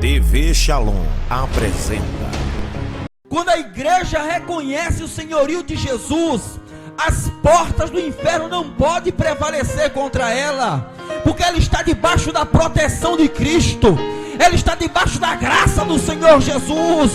TV Shalom apresenta. Quando a igreja reconhece o senhorio de Jesus, as portas do inferno não podem prevalecer contra ela, porque ela está debaixo da proteção de Cristo, ela está debaixo da graça do Senhor Jesus,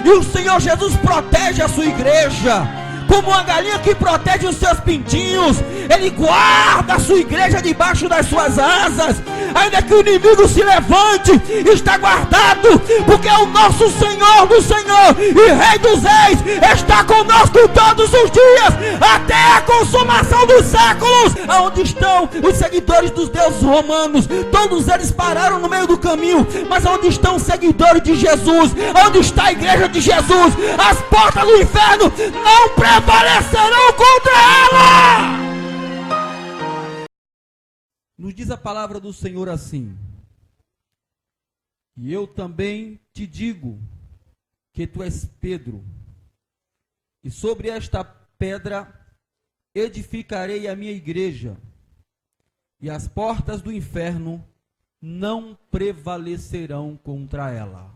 e o Senhor Jesus protege a sua igreja, como uma galinha que protege os seus pintinhos. Ele guarda a sua igreja debaixo das suas asas, ainda que o inimigo se levante, está guardado, porque o nosso Senhor do Senhor e Rei dos Reis está conosco todos os dias, até a consumação dos séculos. Aonde estão os seguidores dos deuses romanos? Todos eles pararam no meio do caminho, mas aonde estão os seguidores de Jesus? Onde está a igreja de Jesus? As portas do inferno não prevalecerão contra ela. Nos diz a palavra do Senhor assim: e eu também te digo que tu és Pedro, e sobre esta pedra edificarei a minha igreja, e as portas do inferno não prevalecerão contra ela.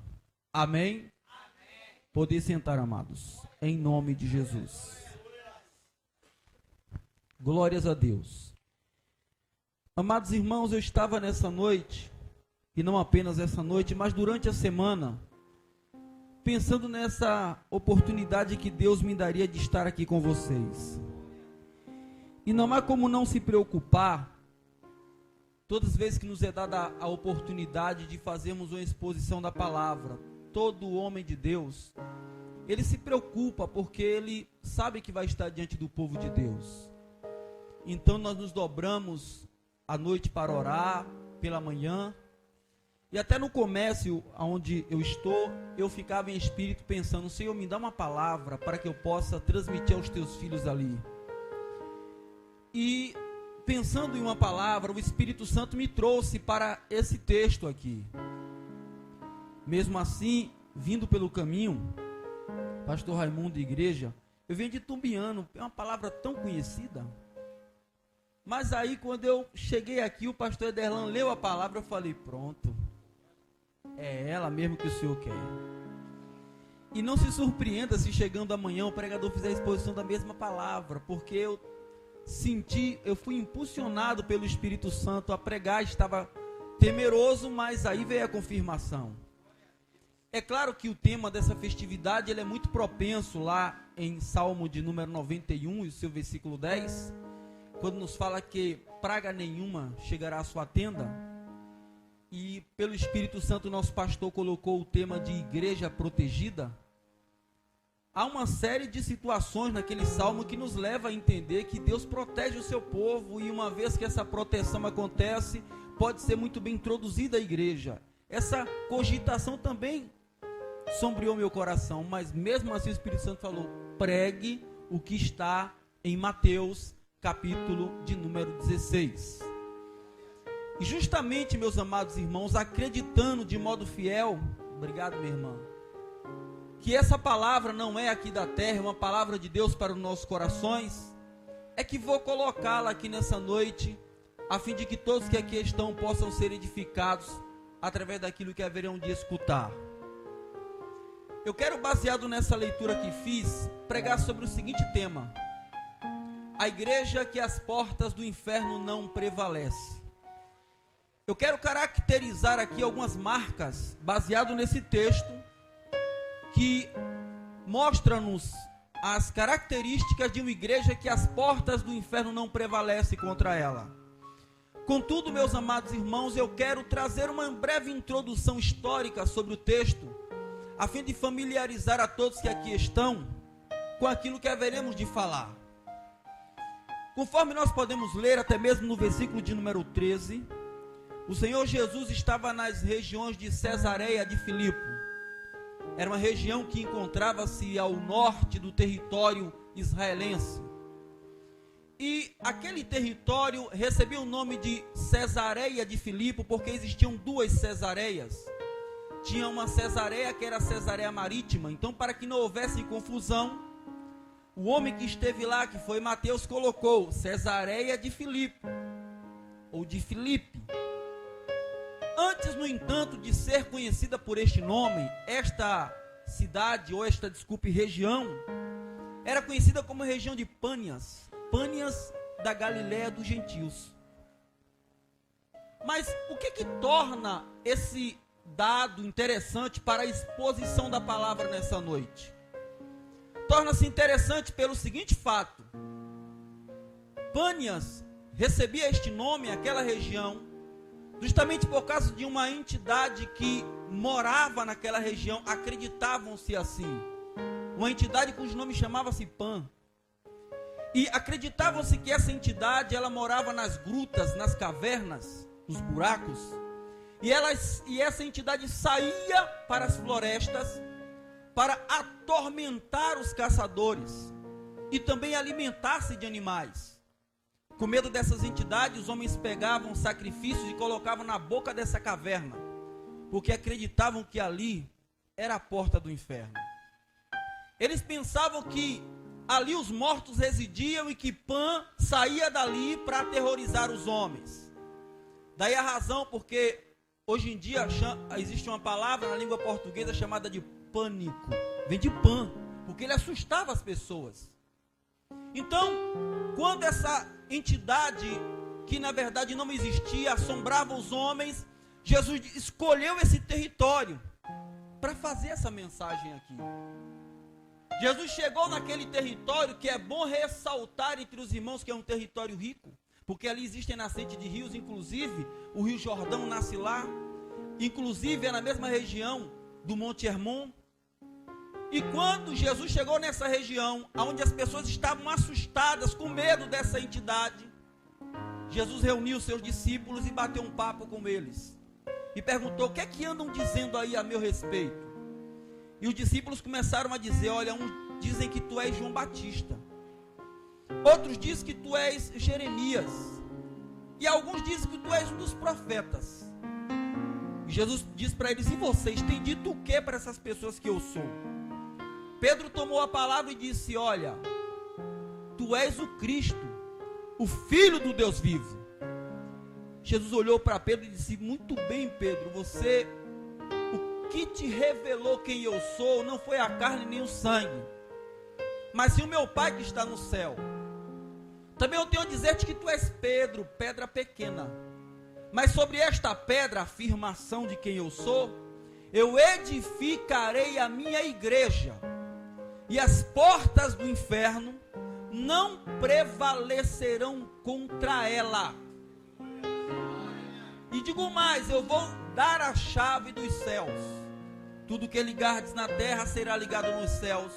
Amém? Amém. Podem sentar, amados, em nome de Jesus. Glórias a Deus. Amados irmãos, eu estava nessa noite, e não apenas essa noite, mas durante a semana, pensando nessa oportunidade que Deus me daria de estar aqui com vocês. E não há como não se preocupar, todas as vezes que nos é dada a oportunidade de fazermos uma exposição da palavra. Todo homem de Deus, ele se preocupa, porque ele sabe que vai estar diante do povo de Deus. Então nós nos dobramos à noite para orar, pela manhã, e até no comércio onde eu estou, eu ficava em espírito pensando: Senhor, me dá uma palavra para que eu possa transmitir aos teus filhos ali. E pensando em uma palavra, o Espírito Santo me trouxe para esse texto aqui. Mesmo assim, vindo pelo caminho, pastor Raimundo de igreja, eu venho de Tumbiano, é uma palavra tão conhecida. Mas aí, quando eu cheguei aqui, o pastor Ederlan leu a palavra, eu falei: pronto, é ela mesmo que o Senhor quer. E não se surpreenda se chegando amanhã o pregador fizer a exposição da mesma palavra, porque eu fui impulsionado pelo Espírito Santo a pregar, estava temeroso, mas aí veio a confirmação. É claro que o tema dessa festividade ele é muito propenso lá em Salmo de número 91, e o seu versículo 10, quando nos fala que praga nenhuma chegará à sua tenda. E pelo Espírito Santo nosso pastor colocou o tema de igreja protegida. Há uma série de situações naquele salmo que nos leva a entender que Deus protege o seu povo, e uma vez que essa proteção acontece, pode ser muito bem introduzida a igreja. Essa cogitação também sombreou meu coração, mas mesmo assim o Espírito Santo falou: pregue o que está em Mateus capítulo de número 16. E justamente, meus amados irmãos, acreditando de modo fiel, obrigado minha irmã, que essa palavra não é aqui da terra, é uma palavra de Deus para os nossos corações, é que vou colocá-la aqui nessa noite, a fim de que todos que aqui estão possam ser edificados através daquilo que haverão de escutar. Eu quero, baseado nessa leitura que fiz, pregar sobre o seguinte tema: a igreja que as portas do inferno não prevalecem. Eu quero caracterizar aqui algumas marcas, baseado nesse texto, que mostra-nos as características de uma igreja que as portas do inferno não prevalecem contra ela. Contudo, meus amados irmãos, eu quero trazer uma breve introdução histórica sobre o texto, a fim de familiarizar a todos que aqui estão com aquilo que haveremos de falar. Conforme nós podemos ler, até mesmo no versículo de número 13, o Senhor Jesus estava nas regiões de Cesareia de Filipe. Era uma região que encontrava-se ao norte do território israelense. E aquele território recebia o nome de Cesareia de Filipe, porque existiam duas Cesareias. Tinha uma Cesareia que era a Cesareia Marítima. Então, para que não houvesse confusão, o homem que esteve lá, que foi Mateus, colocou Cesareia de Filipe, ou de Filipe. Antes, no entanto, de ser conhecida por este nome, esta cidade, ou região, era conhecida como região de Pânias, Pânias da Galiléia dos gentios. Mas o que torna esse dado interessante para a exposição da palavra nessa noite? Torna-se interessante pelo seguinte fato: Pânias recebia este nome, aquela região, justamente por causa de uma entidade que morava naquela região, acreditavam-se assim. Uma entidade cujo nome chamava-se Pan. E acreditavam-se que essa entidade, ela morava nas grutas, nas cavernas, nos buracos. E essa entidade saía para as florestas para atormentar os caçadores e também alimentar-se de animais. Com medo dessas entidades, os homens pegavam sacrifícios e colocavam na boca dessa caverna, porque acreditavam que ali era a porta do inferno. Eles pensavam que ali os mortos residiam e que Pan saía dali para aterrorizar os homens. Daí a razão porque hoje em dia existe uma palavra na língua portuguesa chamada de pânico. Vem de Pan, porque ele assustava as pessoas. Então, quando essa entidade, que na verdade não existia, assombrava os homens, Jesus escolheu esse território para fazer essa mensagem aqui. Jesus chegou naquele território que é bom ressaltar entre os irmãos que é um território rico, porque ali existem nascentes de rios, inclusive o Rio Jordão nasce lá, inclusive é na mesma região do Monte Hermon. E quando Jesus chegou nessa região, onde as pessoas estavam assustadas, com medo dessa entidade, Jesus reuniu seus discípulos e bateu um papo com eles. E perguntou: o que é que andam dizendo aí a meu respeito? E os discípulos começaram a dizer: olha, uns dizem que tu és João Batista, outros dizem que tu és Jeremias, e alguns dizem que tu és um dos profetas. E Jesus disse para eles: e vocês têm dito o que para essas pessoas que eu sou? Pedro tomou a palavra e disse: olha, tu és o Cristo, o Filho do Deus vivo. Jesus olhou para Pedro e disse: muito bem, Pedro, o que te revelou quem eu sou não foi a carne nem o sangue, mas sim o meu Pai que está no céu. Também eu tenho a dizer-te que tu és Pedro, pedra pequena, mas sobre esta pedra, a afirmação de quem eu sou, eu edificarei a minha igreja, e as portas do inferno não prevalecerão contra ela. E digo mais, eu vou dar a chave dos céus. Tudo que ligardes na terra será ligado nos céus,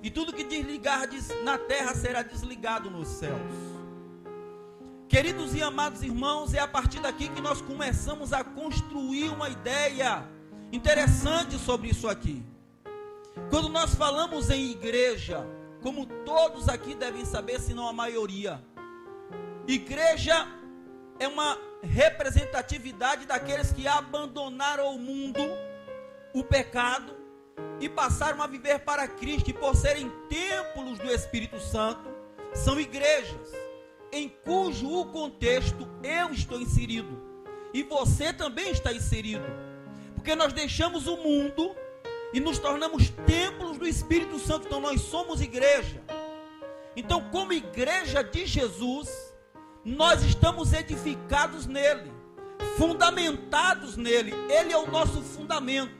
e tudo que desligardes na terra será desligado nos céus. Queridos e amados irmãos, é a partir daqui que nós começamos a construir uma ideia interessante sobre isso aqui. Quando nós falamos em igreja, como todos aqui devem saber, se não a maioria, igreja é uma representatividade daqueles que abandonaram o mundo, o pecado, e passaram a viver para Cristo, e por serem templos do Espírito Santo, são igrejas, em cujo contexto eu estou inserido, e você também está inserido, porque nós deixamos o mundo e nos tornamos templos do Espírito Santo, então nós somos igreja. Então, como igreja de Jesus, nós estamos edificados nele, fundamentados nele. Ele é o nosso fundamento,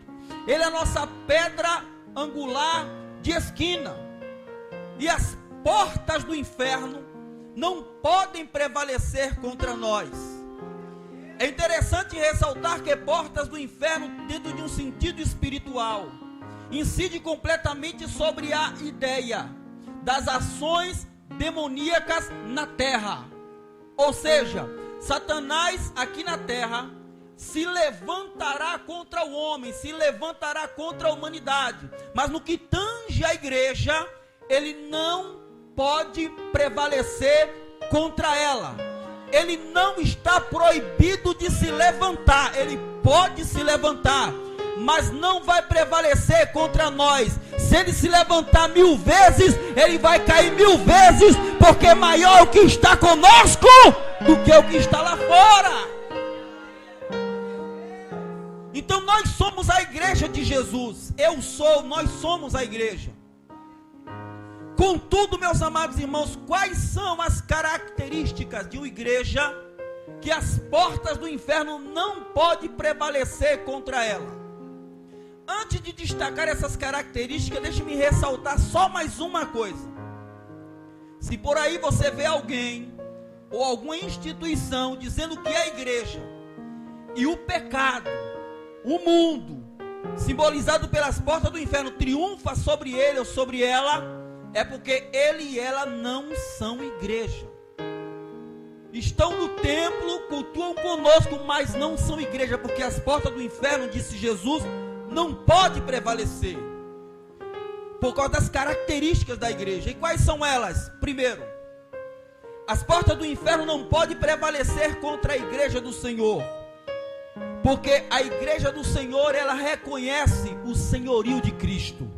ele é a nossa pedra angular de esquina, e as portas do inferno não podem prevalecer contra nós. É interessante ressaltar que portas do inferno, dentro de um sentido espiritual, incide completamente sobre a ideia das ações demoníacas na terra. Ou seja, Satanás aqui na terra se levantará contra o homem, se levantará contra a humanidade, mas no que tange a igreja, ele não pode prevalecer contra ela. Ele não está proibido de se levantar, ele pode se levantar, mas não vai prevalecer contra nós. Se ele se levantar 1000 vezes, ele vai cair 1000 vezes, porque é maior o que está conosco do que o que está lá fora. Então nós somos a igreja de Jesus. Nós somos a igreja. Contudo, meus amados irmãos, quais são as características de uma igreja que as portas do inferno não podem prevalecer contra ela? Antes de destacar essas características, deixe-me ressaltar só mais uma coisa. Se por aí você vê alguém ou alguma instituição dizendo que é a igreja, e o pecado, o mundo, simbolizado pelas portas do inferno, triunfa sobre ele ou sobre ela, é porque ele e ela não são igreja. Estão no templo, cultuam conosco, mas não são igreja, porque as portas do inferno, disse Jesus, não pode prevalecer, por causa das características da igreja. E quais são elas? Primeiro, as portas do inferno não podem prevalecer contra a igreja do Senhor, porque a igreja do Senhor, ela reconhece o senhorio de Cristo.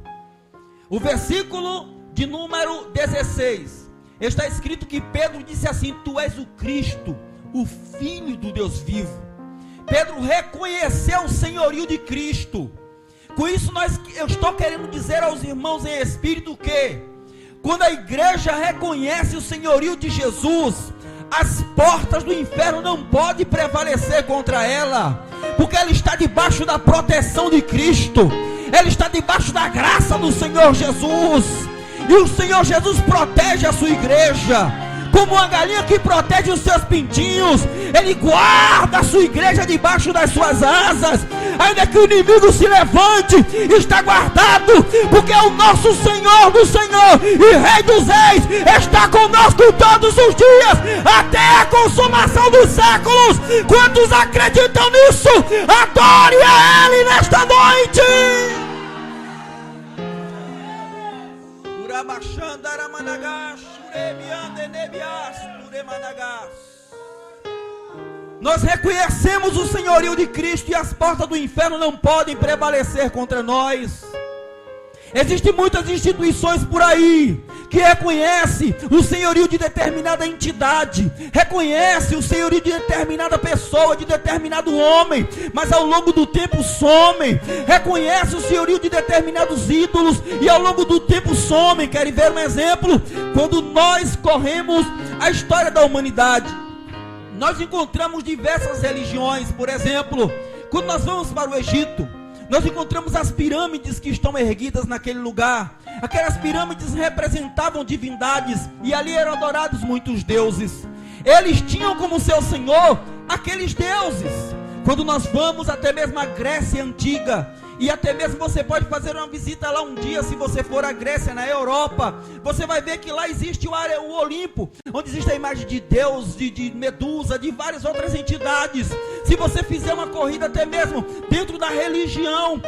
O versículo de número 16, está escrito que Pedro disse assim: tu és o Cristo, o Filho do Deus vivo. Pedro reconheceu o senhorio de Cristo. Com isso eu estou querendo dizer aos irmãos em espírito que, quando a igreja reconhece o senhorio de Jesus, as portas do inferno não podem prevalecer contra ela, porque ela está debaixo da proteção de Cristo, ela está debaixo da graça do Senhor Jesus, e o Senhor Jesus protege a sua igreja, como uma galinha que protege os seus pintinhos. Ele guarda a sua igreja debaixo das suas asas, ainda que o inimigo se levante, está guardado, porque é o nosso Senhor do Senhor e Rei dos Reis, está conosco todos os dias, até a consumação dos séculos. Quantos acreditam nisso? Adore a Ele nesta noite. Nós reconhecemos o senhorio de Cristo e as portas do inferno não podem prevalecer contra nós. Existem muitas instituições por aí que reconhecem o senhorio de determinada entidade, reconhece o senhorio de determinada pessoa, de determinado homem, mas ao longo do tempo somem. Reconhece o senhorio de determinados ídolos e ao longo do tempo somem. Querem ver um exemplo? Quando nós corremos a história da humanidade, nós encontramos diversas religiões. Por exemplo, quando nós vamos para o Egito, nós encontramos as pirâmides que estão erguidas naquele lugar. Aquelas pirâmides representavam divindades e ali eram adorados muitos deuses. Eles tinham como seu senhor aqueles deuses. Quando nós vamos até mesmo à Grécia Antiga, e até mesmo você pode fazer uma visita lá um dia, se você for à Grécia, na Europa, você vai ver que lá existe o Olimpo, onde existe a imagem de Deus, de Medusa, de várias outras entidades. Se você fizer uma corrida até mesmo dentro da religião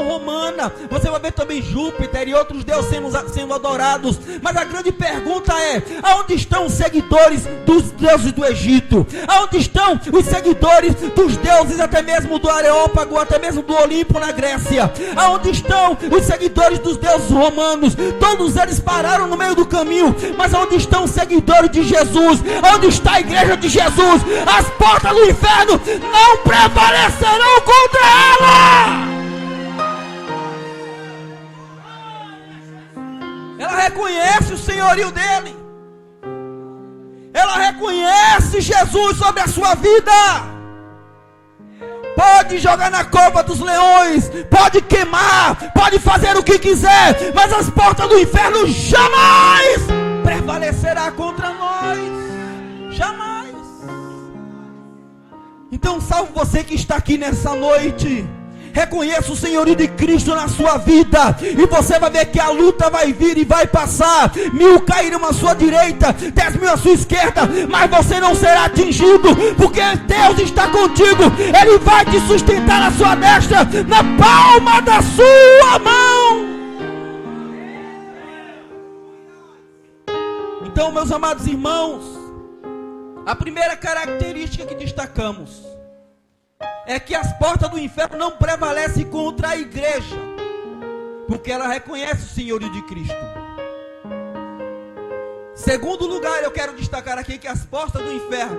romana, você vai ver também Júpiter e outros deuses sendo adorados. Mas a grande pergunta é: aonde estão os seguidores dos deuses do Egito? Aonde estão os seguidores dos deuses até mesmo do Areópago, até mesmo do Olimpo na Grécia? Aonde estão os seguidores dos deuses romanos? Todos eles pararam no meio do caminho. Mas aonde estão os seguidores de Jesus? Onde está a igreja de Jesus? As portas do inferno não prevalecerão contra ela. Ela reconhece o senhorio dele, ela reconhece Jesus sobre a sua vida. Pode jogar na cova dos leões, pode queimar, pode fazer o que quiser, mas as portas do inferno jamais prevalecerá contra nós. Jamais. Então, salve você que está aqui nessa noite. Reconheça o senhorio de Cristo na sua vida, e você vai ver que a luta vai vir e vai passar. 1000 cairão à sua direita, 10.000 à sua esquerda, mas você não será atingido, porque Deus está contigo. Ele vai te sustentar na sua destra, na palma da sua mão. Então, meus amados irmãos, a primeira característica que destacamos é que as portas do inferno não prevalecem contra a igreja, porque ela reconhece o senhorio de Cristo. Segundo lugar, eu quero destacar aqui que as portas do inferno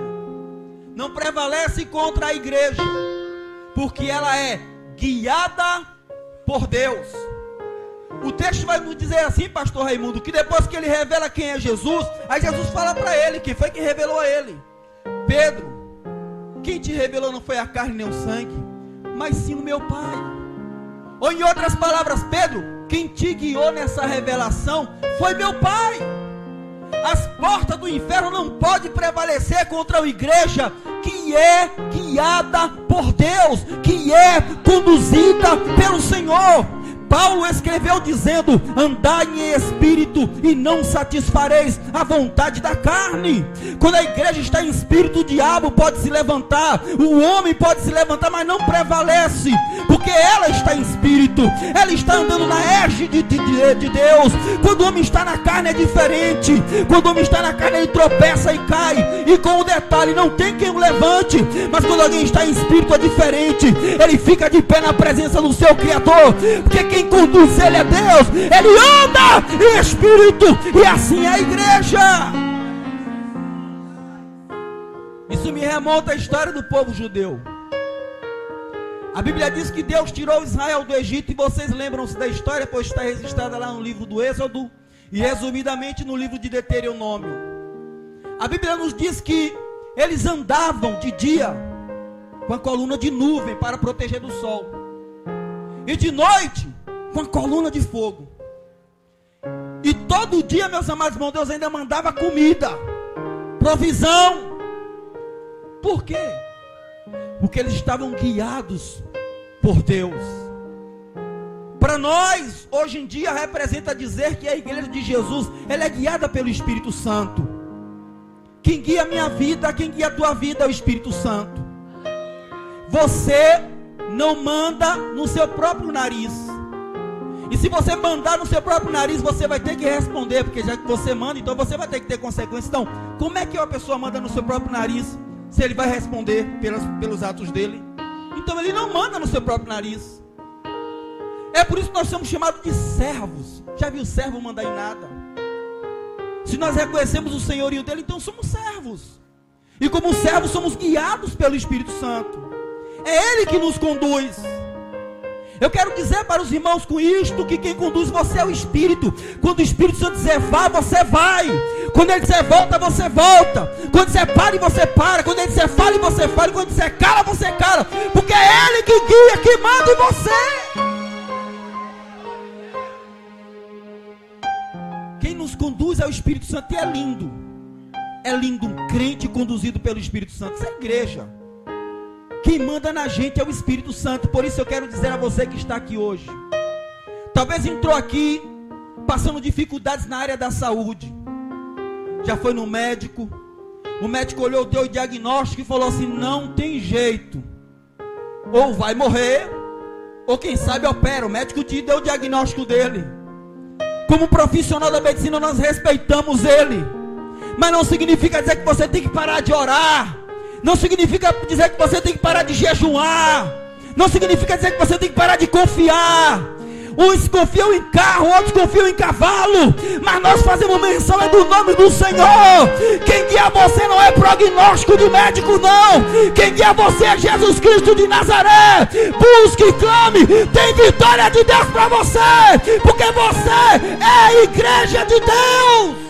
não prevalecem contra a igreja, porque ela é guiada por Deus. O texto vai nos dizer assim, pastor Raimundo, que depois que ele revela quem é Jesus, aí Jesus fala para ele, quem foi que revelou a ele? Pedro, quem te revelou não foi a carne nem o sangue, mas sim o meu Pai. Ou em outras palavras, Pedro, quem te guiou nessa revelação foi meu Pai. As portas do inferno não podem prevalecer contra a igreja que é guiada por Deus, que é conduzida pelo Senhor. Paulo escreveu dizendo: andai em espírito e não satisfareis a vontade da carne. Quando a igreja está em espírito, o diabo pode se levantar, o homem pode se levantar, mas não prevalece, porque ela está em espírito, ela está andando na égide de Deus. Quando o homem está na carne é diferente. Quando o homem está na carne ele tropeça e cai, e com o detalhe, não tem quem o levante. Mas quando alguém está em espírito é diferente, ele fica de pé na presença do seu Criador, porque quem conduz ele é Deus, ele anda em espírito, e assim é a igreja. Isso me remonta à história do povo judeu. A Bíblia diz que Deus tirou Israel do Egito, e vocês lembram-se da história, pois está registrada lá no livro do Êxodo, e resumidamente no livro de Deuteronômio. A Bíblia nos diz que eles andavam de dia com a coluna de nuvem para proteger do sol, e de noite com a coluna de fogo. E todo dia, meus amados irmãos, Deus ainda mandava comida, provisão. Por quê? Porque eles estavam guiados por Deus. Para nós, hoje em dia, representa dizer que a igreja de Jesus, ela é guiada pelo Espírito Santo. Quem guia a minha vida, quem guia a tua vida é o Espírito Santo. Você não manda no seu próprio nariz. E se você mandar no seu próprio nariz, você vai ter que responder, porque já que você manda, então você vai ter que ter consequências. Então, como é que uma pessoa manda no seu próprio nariz, se ele vai responder pelos atos dele? Então ele não manda no seu próprio nariz. É por isso que nós somos chamados de servos. Já viu servo mandar em nada? Se nós reconhecemos o senhorio dele, então somos servos. E como servos somos guiados pelo Espírito Santo. É ele que nos conduz. Eu quero dizer para os irmãos com isto, que quem conduz você é o Espírito. Quando o Espírito Santo dizer vá, você vai. Quando ele dizer volta, você volta. Quando ele dizer pare, você para. Quando ele dizer fale, você fala. Quando ele dizer cala, você cala. Porque é ele que guia, que manda em você. Quem nos conduz é o Espírito Santo, e é lindo. É lindo um crente conduzido pelo Espírito Santo. Isso é igreja. Quem manda na gente é o Espírito Santo. Por isso eu quero dizer a você que está aqui hoje, talvez entrou aqui passando dificuldades na área da saúde, já foi no médico, o médico olhou, deu o diagnóstico e falou assim: não tem jeito, ou vai morrer, ou quem sabe opera. O médico te deu o diagnóstico dele. Como profissional da medicina nós respeitamos ele, mas não significa dizer que você tem que parar de orar. Não significa dizer que você tem que parar de jejuar. Não significa dizer que você tem que parar de confiar. Uns confiam em carro, outros confiam em cavalo. Mas nós fazemos menção é do nome do Senhor. Quem guia você não é prognóstico de médico, não. Quem guia você é Jesus Cristo de Nazaré. Busque e clame. Tem vitória de Deus para você. Porque você é a igreja de Deus.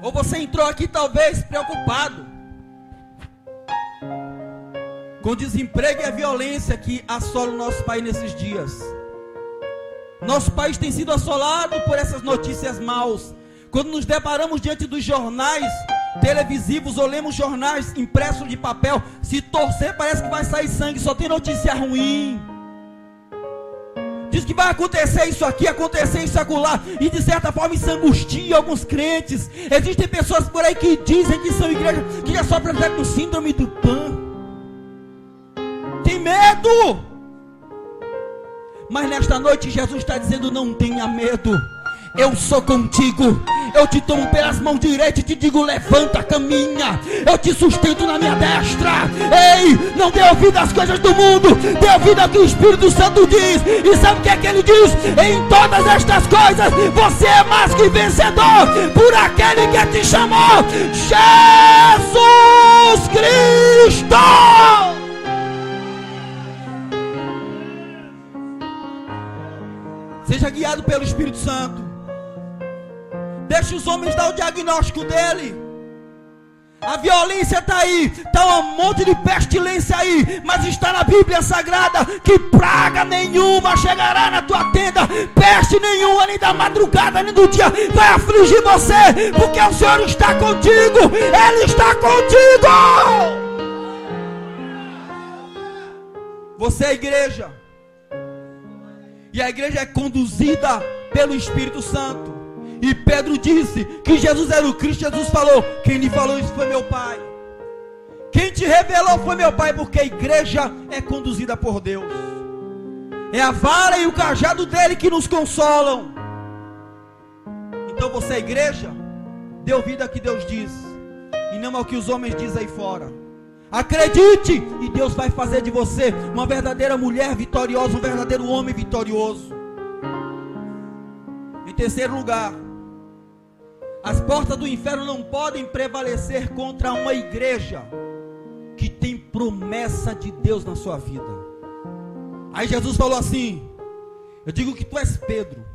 Ou você entrou aqui talvez preocupado com o desemprego e a violência que assola o nosso país nesses dias. Nosso país tem sido assolado por essas notícias maus. Quando nos deparamos diante dos jornais televisivos ou lemos jornais impressos de papel, se torcer parece que vai sair sangue, só tem notícia ruim. Diz que vai acontecer isso aqui, acontecer isso acolá, e de certa forma isso angustia alguns crentes. Existem pessoas por aí que dizem que são igrejas que já sofrem com síndrome do PAN. Tem medo. Mas nesta noite Jesus está dizendo: não tenha medo, eu sou contigo. Eu te tomo pelas mãos direitas e te digo: levanta, caminha. Eu te sustento na minha destra. Ei, não dê ouvido às coisas do mundo, dê ouvido ao que o Espírito Santo diz. E sabe o que é que ele diz? Em todas estas coisas você é mais que vencedor por aquele que te chamou, Jesus. Cristo. Seja guiado pelo Espírito Santo. Deixe os homens dar o diagnóstico dele. A violência está aí, está um monte de pestilência aí, mas está na Bíblia Sagrada que praga nenhuma chegará na tua tenda, peste nenhuma, nem da madrugada, nem do dia, vai afligir você, porque o Senhor está contigo, Ele está contigo. Você é a igreja, e a igreja é conduzida pelo Espírito Santo. E Pedro disse que Jesus era o Cristo. Jesus falou: quem lhe falou isso foi meu Pai. Quem te revelou foi meu Pai, porque a igreja é conduzida por Deus. É a vara e o cajado dele que nos consolam. Então você é a igreja, dê ouvido ao que Deus diz, e não ao que os homens dizem aí fora. Acredite, e Deus vai fazer de você uma verdadeira mulher vitoriosa, um verdadeiro homem vitorioso. Em terceiro lugar, as portas do inferno não podem prevalecer contra uma igreja que tem promessa de Deus na sua vida. Aí Jesus falou assim: eu digo que tu és Pedro,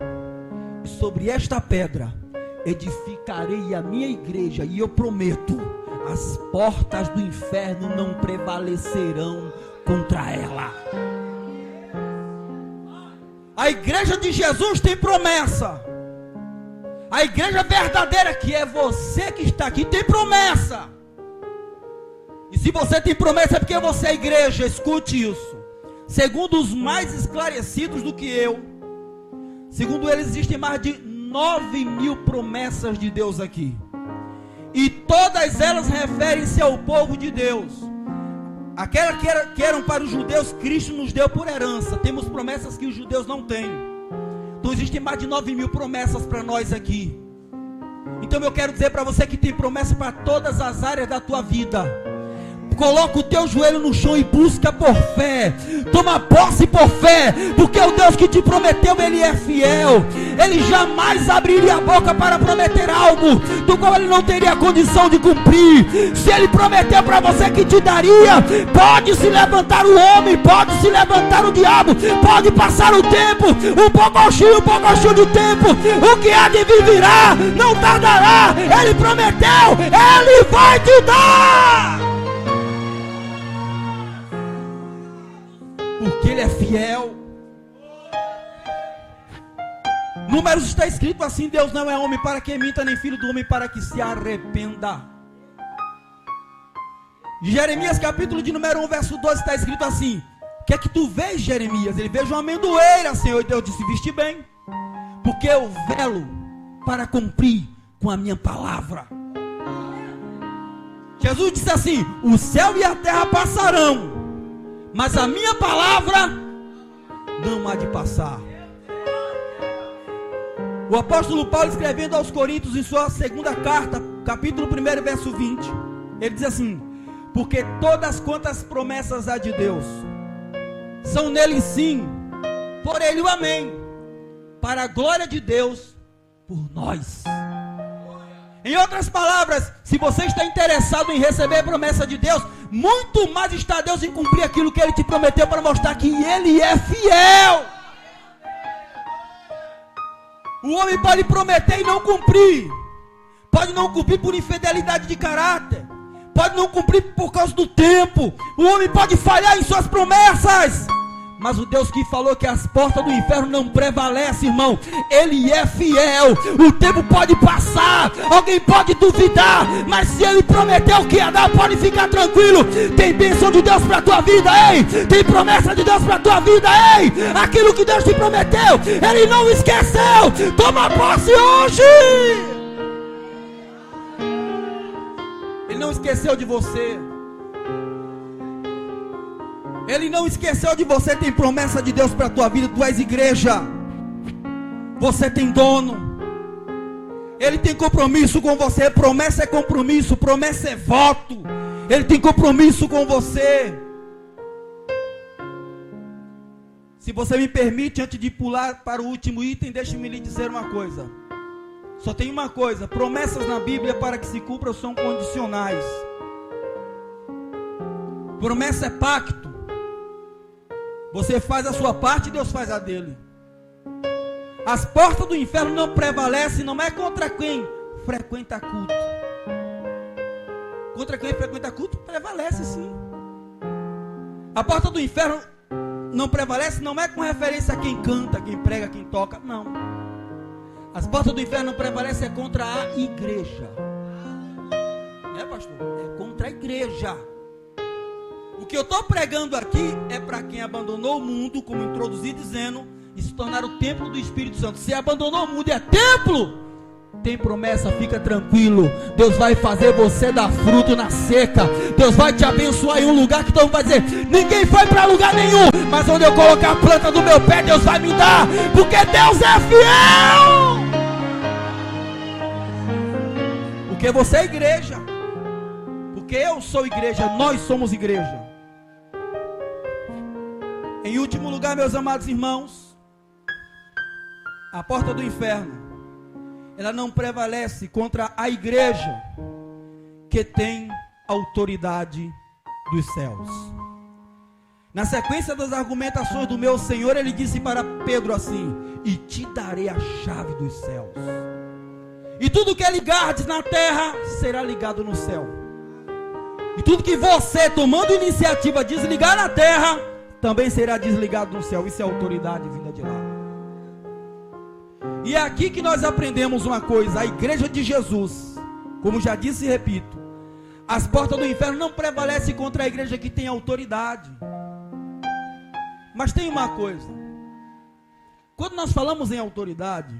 e sobre esta pedra edificarei a minha igreja, e eu prometo, as portas do inferno não prevalecerão contra ela. A igreja de Jesus tem promessa. A igreja verdadeira, que é você que está aqui, tem promessa. E se você tem promessa é porque você é a igreja. Escute isso. Segundo os mais esclarecidos do que eu, segundo eles, existem mais de 9.000 promessas de Deus aqui. E todas elas referem-se ao povo de Deus. Aquelas que eram para os judeus, Cristo nos deu por herança. Temos promessas que os judeus não têm. Então existem mais de 9.000 promessas para nós aqui. Então eu quero dizer para você que tem promessa para todas as áreas da tua vida. Coloca o teu joelho no chão e busca por fé. Toma posse por fé, porque o Deus que te prometeu, Ele é fiel. Ele jamais abriria a boca para prometer algo do qual Ele não teria condição de cumprir. Se Ele prometeu para você que te daria, pode se levantar o homem, pode se levantar o diabo, pode passar o tempo, um pouquinho de tempo, o que há de vir virá, não tardará. Ele prometeu, Ele vai te dar. Porque Ele é fiel. Números está escrito assim: Deus não é homem para que minta, nem filho do homem para que se arrependa. Jeremias capítulo de número 1 verso 12 está escrito assim: o que é que tu vês, Jeremias? Ele vejo uma amendoeira, Senhor. E Deus disse: viste bem, porque eu velo para cumprir com a minha palavra. Jesus disse assim: o céu e a terra passarão, mas a minha palavra não há de passar. O apóstolo Paulo, escrevendo aos Coríntios, em sua segunda carta, capítulo 1, verso 20, ele diz assim: porque todas quantas promessas há de Deus, são nele sim, por ele o amém, para a glória de Deus, por nós. Em outras palavras, se você está interessado em receber a promessa de Deus, muito mais está Deus em cumprir aquilo que Ele te prometeu, para mostrar que Ele é fiel. O homem pode prometer e não cumprir. Pode não cumprir por infidelidade de caráter. Pode não cumprir por causa do tempo. O homem pode falhar em suas promessas. Mas o Deus que falou que as portas do inferno não prevalecem, irmão, Ele é fiel. O tempo pode passar, alguém pode duvidar, mas se Ele prometeu que ia dar, pode ficar tranquilo. Tem bênção de Deus para a tua vida, ei. Tem promessa de Deus para a tua vida, ei. Aquilo que Deus te prometeu, Ele não esqueceu. Toma posse hoje. Ele não esqueceu de você. Ele não esqueceu de você. Tem promessa de Deus para a tua vida. Tu és igreja. Você tem dono. Ele tem compromisso com você. Promessa é compromisso. Promessa é voto. Ele tem compromisso com você. Se você me permite, antes de pular para o último item, deixe-me lhe dizer uma coisa. Só tem uma coisa: promessas na Bíblia, para que se cumpram, são condicionais. Promessa é pacto. Você faz a sua parte e Deus faz a dele. As portas do inferno não prevalecem, não é contra quem frequenta culto. Contra quem frequenta culto prevalece sim. A porta do inferno não prevalece, não é com referência a quem canta, quem prega, quem toca, não. As portas do inferno não prevalecem é contra a igreja. É, pastor? É contra a igreja. O que eu estou pregando aqui é para quem abandonou o mundo, como introduzi dizendo, e se tornar o templo do Espírito Santo. Se abandonou o mundo e é templo, tem promessa, fica tranquilo. Deus vai fazer você dar fruto na seca. Deus vai te abençoar em um lugar que todo mundo vai dizer: ninguém foi para lugar nenhum, mas onde eu colocar a planta do meu pé, Deus vai me dar, porque Deus é fiel. Porque você é igreja. Porque eu sou igreja, nós somos igreja. Em último lugar, meus amados irmãos, a porta do inferno, ela não prevalece contra a igreja que tem autoridade dos céus. Na sequência das argumentações do meu Senhor, ele disse para Pedro assim: e te darei a chave dos céus, e tudo que ligardes na terra será ligado no céu, e tudo que você, tomando iniciativa, desligar na terra, também será desligado no céu. Isso é autoridade vinda de lá. E é aqui que nós aprendemos uma coisa: a igreja de Jesus, como já disse e repito, as portas do inferno não prevalecem contra a igreja que tem autoridade. Mas tem uma coisa: quando nós falamos em autoridade,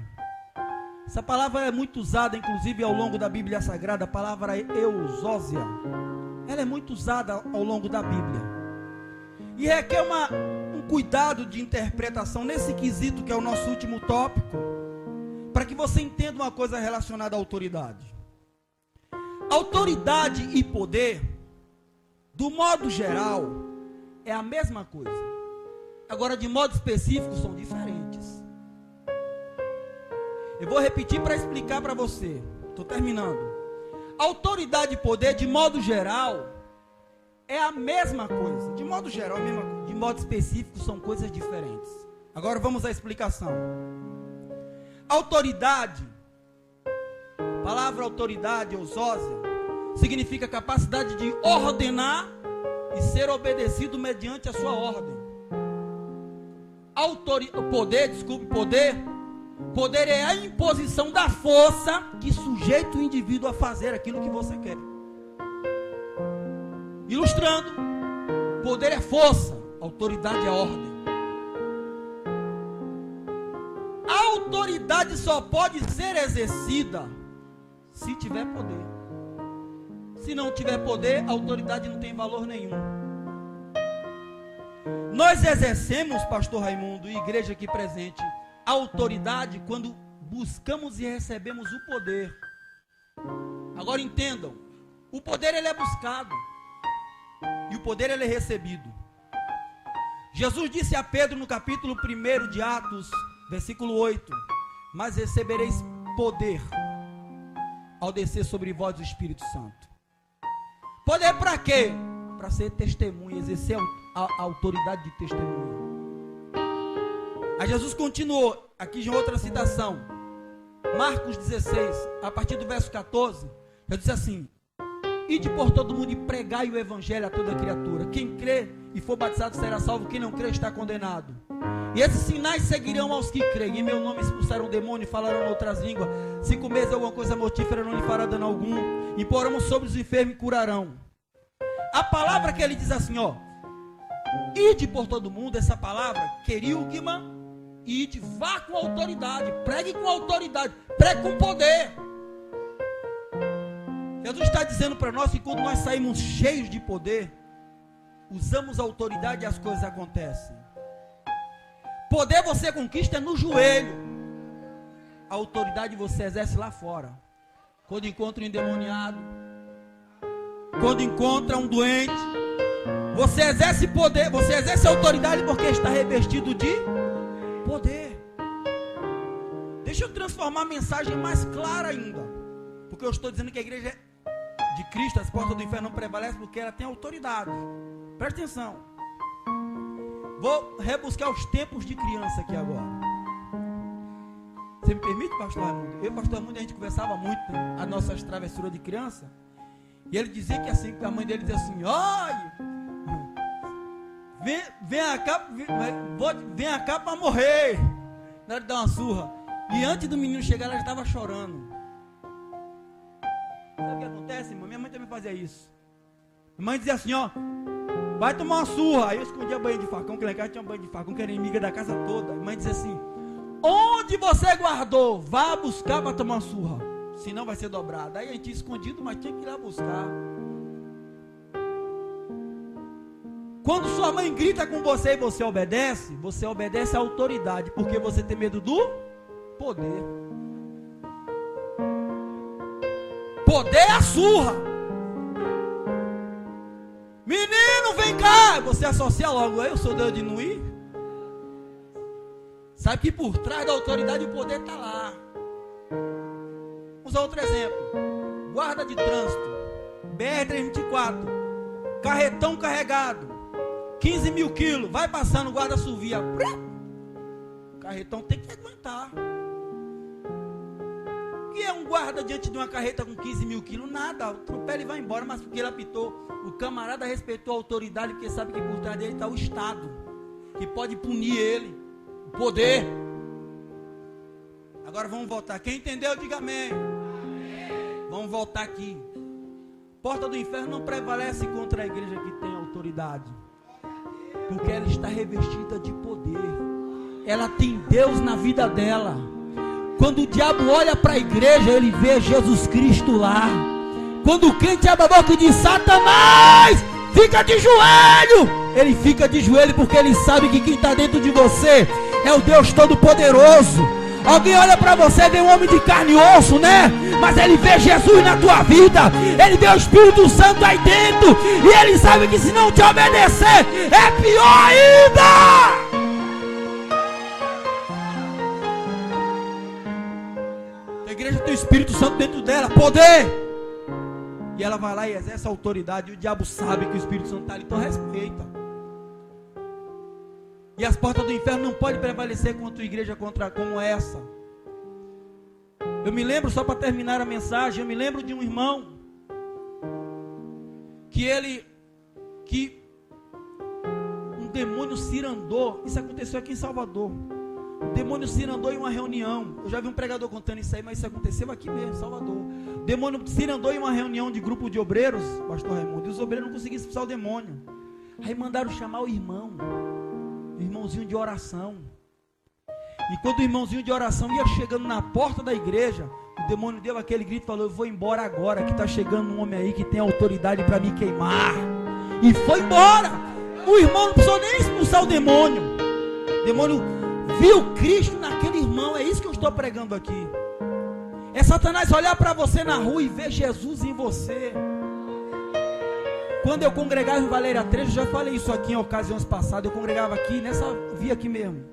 essa palavra é muito usada, inclusive ao longo da Bíblia Sagrada, a palavra eusósia. Ela é muito usada ao longo da Bíblia. E requer um cuidado de interpretação nesse quesito, que é o nosso último tópico, para que você entenda uma coisa relacionada à autoridade. Autoridade e poder, do modo geral, é a mesma coisa. Agora, de modo específico, são diferentes. Eu vou repetir para explicar para você. Estou terminando. Autoridade e poder, de modo geral, é a mesma coisa. De modo geral, é a mesma coisa. De modo específico, são coisas diferentes. Agora vamos à explicação. Autoridade, a palavra autoridade, eusósia, significa capacidade de ordenar e ser obedecido mediante a sua ordem. Poder é a imposição da força que sujeita o indivíduo a fazer aquilo que você quer. Ilustrando, poder é força, autoridade é ordem. A autoridade só pode ser exercida se tiver poder. Se não tiver poder, a autoridade não tem valor nenhum. Nós exercemos, pastor Raimundo e igreja aqui presente, a autoridade quando buscamos e recebemos o poder. Agora entendam, o poder ele é buscado e o poder ele é recebido. Jesus disse a Pedro no capítulo 1 de Atos, versículo 8: mas recebereis poder ao descer sobre vós o Espírito Santo. Poder para quê? Para ser testemunha, exercer a autoridade de testemunha. Aí Jesus continuou, aqui de outra citação, Marcos 16, a partir do verso 14, já disse assim: ide por todo mundo e pregai o evangelho a toda criatura. Quem crê e for batizado será salvo, quem não crê está condenado. E esses sinais seguirão aos que creem. Em meu nome expulsarão demônio e falarão em outras línguas. Se comeres alguma coisa mortífera, não lhe fará dano algum. Imporão sobre os enfermos e curarão. A palavra que ele diz assim, ó, ide por todo mundo, essa palavra, querigma, ide, vá com autoridade, pregue com autoridade, pregue com poder. Jesus está dizendo para nós que quando nós saímos cheios de poder, usamos a autoridade e as coisas acontecem. Poder você conquista no joelho, a autoridade você exerce lá fora. Quando encontra um endemoniado, quando encontra um doente, você exerce poder, você exerce autoridade porque está revestido de poder. Deixa eu transformar a mensagem mais clara ainda, porque eu estou dizendo que a igreja de Cristo, as portas do inferno não prevalecem porque ela tem autoridade. Presta atenção. Vou rebuscar os tempos de criança aqui agora. Você me permite, pastor Raimundo? Eu e o pastor Raimundo, a gente conversava muito, né? As nossas travessuras de criança. E ele dizia que assim, a mãe dele dizia assim: olha, vem cá para morrer. Na hora de dar uma surra. E antes do menino chegar, ela já estava chorando. Sabe o que acontece, irmão? Minha mãe também fazia isso. A mãe dizia assim: ó, vai tomar uma surra. Aí eu escondia banho de facão, que lá em casa tinha um banho de facão, que era inimiga da casa toda. A mãe dizia assim: onde você guardou? Vá buscar para tomar uma surra, senão vai ser dobrada. Aí a gente tinha escondido, mas tinha que ir lá buscar. Quando sua mãe grita com você e você obedece à autoridade, porque você tem medo do poder. Poder é a surra. Menino, vem cá. Você associa logo: eu sou Deus de Nuí. Sabe que por trás da autoridade o poder está lá. Vamos usar outro exemplo. Guarda de trânsito, BR-324, carretão carregado, 15 mil quilos, vai passando, guarda assovia. O carretão tem que aguentar. O que é um guarda diante de uma carreta com 15 mil quilos? Nada, atropela e vai embora. Mas porque ele apitou, o camarada respeitou a autoridade, porque sabe que por trás dele está o Estado, que pode punir ele, o poder. Agora vamos voltar. Quem entendeu, diga amém. Vamos voltar aqui. Porta do inferno não prevalece contra a igreja que tem autoridade, porque ela está revestida de poder. Ela tem Deus na vida dela. Quando o diabo olha para a igreja, ele vê Jesus Cristo lá. Quando o crente abre a boca e diz: Satanás, fica de joelho, ele fica de joelho, porque ele sabe que quem está dentro de você é o Deus Todo-Poderoso. Alguém olha para você e vê um homem de carne e osso, né? Mas ele vê Jesus na tua vida, ele vê o Espírito Santo aí dentro, e ele sabe que se não te obedecer, é pior ainda. A igreja tem o Espírito Santo dentro dela, poder, e ela vai lá e exerce a autoridade, e o diabo sabe que o Espírito Santo está ali, então respeita. E as portas do inferno não podem prevalecer contra a igreja como essa. Eu me lembro, só para terminar a mensagem, eu me lembro de um irmão que um demônio cirandou. Isso aconteceu aqui em Salvador. O demônio cirandou em uma reunião. Eu já vi um pregador contando isso aí, mas isso aconteceu aqui mesmo, em Salvador. O demônio cirandou em uma reunião de grupo de obreiros, pastor Raimundo, e os obreiros não conseguiam expulsar o demônio. Aí mandaram chamar o irmãozinho de oração. E quando o irmãozinho de oração ia chegando na porta da igreja, o demônio deu aquele grito e falou: eu vou embora agora, que está chegando um homem aí que tem autoridade para me queimar. E foi embora. O irmão não precisou nem expulsar o demônio. O demônio viu Cristo naquele irmão. É isso que eu estou pregando aqui. É Satanás olhar para você na rua e ver Jesus em você. Quando eu congregava em Valéria 3, eu já falei isso aqui em ocasiões passadas. Eu congregava aqui, nessa via aqui mesmo.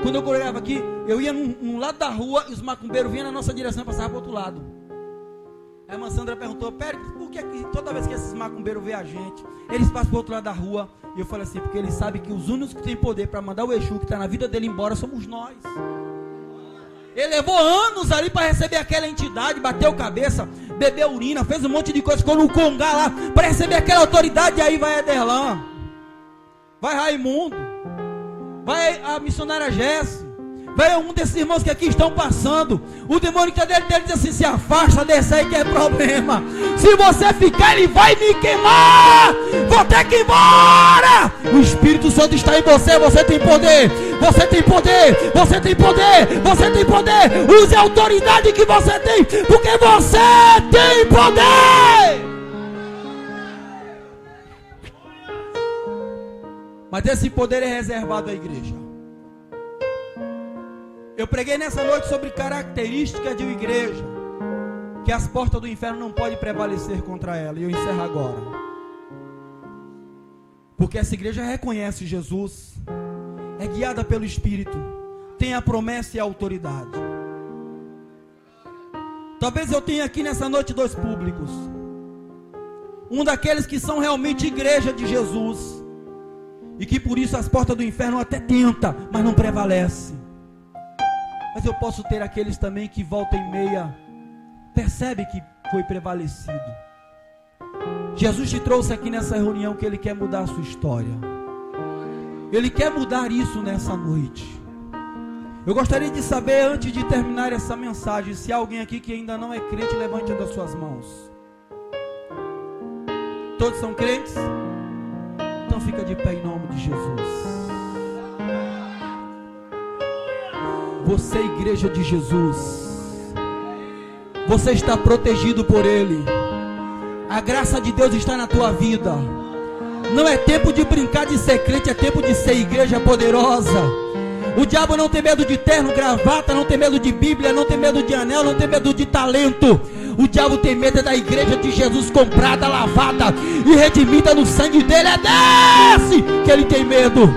Quando eu congregava aqui, eu ia num lado da rua e os macumbeiros vinham na nossa direção e passavam para o outro lado. Aí a irmã Sandra perguntou: Pérez, por que toda vez que esses macumbeiros veem a gente, eles passam para o outro lado da rua? E eu falei assim: porque eles sabem que os únicos que têm poder para mandar o Exu que está na vida dele embora somos nós. Ele levou anos ali para receber aquela entidade, bateu cabeça, bebeu urina, fez um monte de coisa, ficou no congá lá para receber aquela autoridade. E aí vai Ederlan, vai Raimundo, vai a missionária Jesse, vai um desses irmãos que aqui estão passando. O demônio que está dentro dele diz assim: se afasta desse aí que é problema. Se você ficar, ele vai me queimar. Vou ter que ir embora. O Espírito Santo está em você. Você tem poder. Você tem poder. Você tem poder. Você tem poder. Use a autoridade que você tem, porque você tem poder. Mas esse poder é reservado à igreja. Eu preguei nessa noite sobre características de uma igreja, que as portas do inferno não podem prevalecer contra ela. E eu encerro agora. Porque essa igreja reconhece Jesus, é guiada pelo Espírito, tem a promessa e a autoridade. Talvez eu tenha aqui nessa noite dois públicos. um daqueles que são realmente igreja de Jesus, e que por isso as portas do inferno até tenta, mas não prevalece. Mas eu posso ter aqueles também que volta e meia percebe que foi prevalecido. Jesus te trouxe aqui nessa reunião que Ele quer mudar a sua história. Ele quer mudar isso nessa noite. Eu gostaria de saber, antes de terminar essa mensagem, se há alguém aqui que ainda não é crente, levante uma das suas mãos. Todos são crentes? Então fica de pé em nome de Jesus. Você é igreja de Jesus. Você está protegido por Ele. A graça de Deus está na tua vida. Não é tempo de brincar de ser crente, é tempo de ser igreja poderosa. O diabo não tem medo de terno, gravata, não tem medo de Bíblia, não tem medo de anel, não tem medo de talento. O diabo tem medo da igreja de Jesus, comprada, lavada e redimida no sangue dele. É desse que ele tem medo.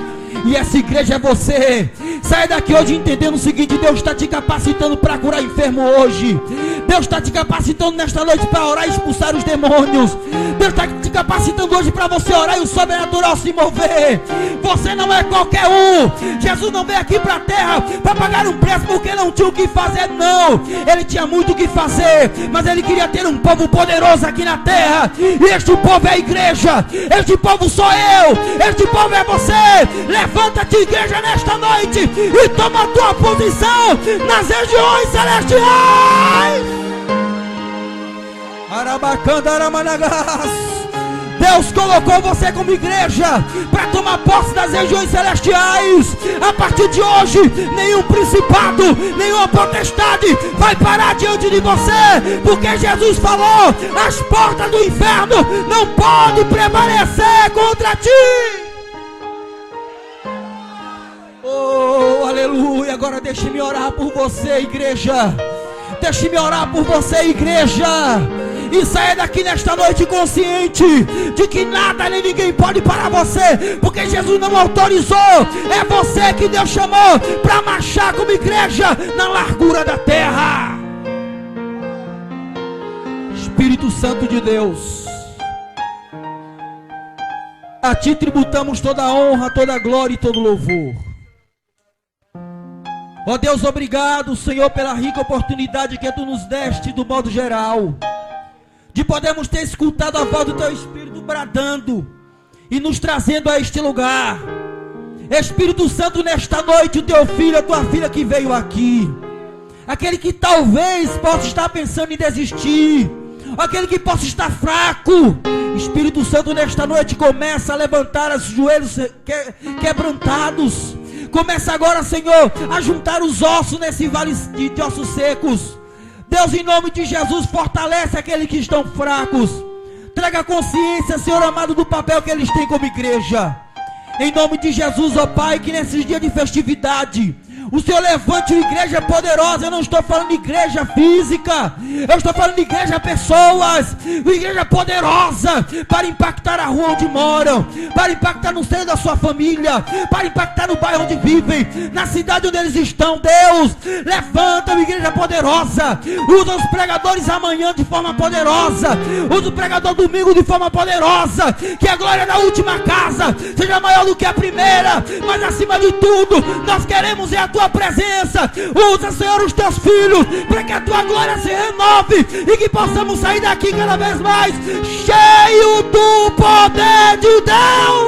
E essa igreja é você. Sai daqui hoje entendendo o seguinte: Deus está te capacitando para curar enfermo hoje. Deus está te capacitando nesta noite para orar e expulsar os demônios. Deus está te capacitando hoje para você orar e o sobrenatural se mover. Você não é qualquer um. Jesus não veio aqui para a terra para pagar um preço porque não tinha o que fazer, não. Ele tinha muito o que fazer, mas Ele queria ter um povo poderoso aqui na terra. E este povo é a igreja. Este povo sou eu. Este povo é você. Levanta-te, igreja, nesta noite e toma a tua posição nas regiões celestiais. Deus colocou você como igreja para tomar posse das regiões celestiais. A partir de hoje, nenhum principado, nenhuma potestade vai parar diante de você, porque Jesus falou: as portas do inferno não podem prevalecer contra ti. Oh, aleluia. Agora deixe-me orar por você, igreja. Deixe-me orar por você, igreja. E saia daqui nesta noite consciente de que nada nem ninguém pode parar você, porque Jesus não autorizou. É você que Deus chamou para marchar como igreja na largura da terra. Espírito Santo de Deus, a Ti tributamos toda a honra, toda a glória e todo o louvor. Ó Deus, obrigado, Senhor, pela rica oportunidade que Tu nos deste do modo geral, de podermos ter escutado a voz do Teu Espírito bradando e nos trazendo a este lugar. Espírito Santo, nesta noite, o Teu filho, a Tua filha que veio aqui, aquele que talvez possa estar pensando em desistir, aquele que possa estar fraco, Espírito Santo, nesta noite, começa a levantar os joelhos quebrantados. Começa agora, Senhor, a juntar os ossos nesse vale de ossos secos. Deus, em nome de Jesus, fortalece aqueles que estão fracos. Traga consciência, Senhor amado, do papel que eles têm como igreja. Em nome de Jesus, ó Pai, que nesses dias de festividade o Senhor levante uma igreja poderosa. Eu não estou falando de igreja física, eu estou falando de igreja pessoas, uma igreja poderosa para impactar a rua onde moram, para impactar no seio da sua família, para impactar no bairro onde vivem, na cidade onde eles estão. Deus, levanta uma igreja poderosa. Usa os pregadores amanhã de forma poderosa, usa o pregador domingo de forma poderosa. Que a glória da última casa seja maior do que a primeira, mas acima de tudo nós queremos a Tua presença. Usa, Senhor, os Teus filhos para que a Tua glória se renove e que possamos sair daqui cada vez mais cheio do poder de Deus.